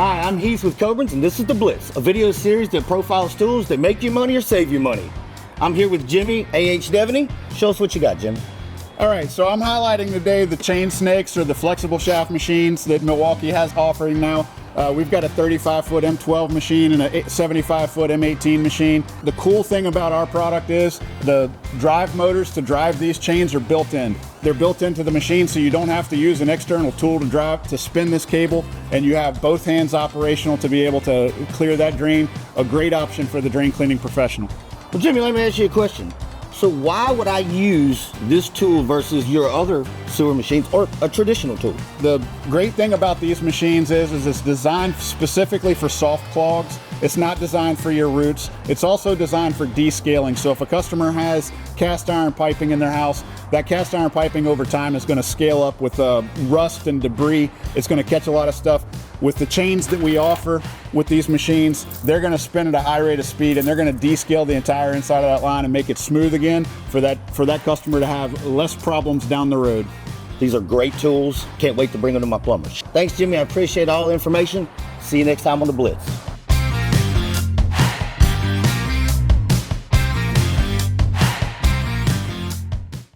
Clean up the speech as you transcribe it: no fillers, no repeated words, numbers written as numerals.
Hi, I'm Heath with Coburn, and this is the Blitz, a video series that profiles tools that make you money or save you money. I'm here with Jimmy A.H. Devaney. Show us what you got, Jimmy. All right, so I'm highlighting today the chain snakes or the flexible shaft machines that Milwaukee has offering now. We've got a 35-foot M12 machine and a 75-foot M18 machine. The cool thing about our product is the drive motors to drive these chains are built in. They're built into the machine, so you don't have to use an external tool to spin this cable, and you have both hands operational to be able to clear that drain. A great option for the drain cleaning professional. Well, Jimmy, let me ask you a question. So why would I use this tool versus your other sewer machines or a traditional tool? The great thing about these machines is it's designed specifically for soft clogs. It's not designed for your roots. It's also designed for descaling. So if a customer has cast iron piping in their house, that cast iron piping over time is going to scale up with rust and debris. It's going to catch a lot of stuff. With the chains that we offer with these machines, they're going to spin at a high rate of speed, and they're going to descale the entire inside of that line and make it smooth again for that customer to have less problems down the road. These are great tools. Can't wait to bring them to my plumbers. Thanks, Jimmy. I appreciate all the information. See you next time on the Blitz.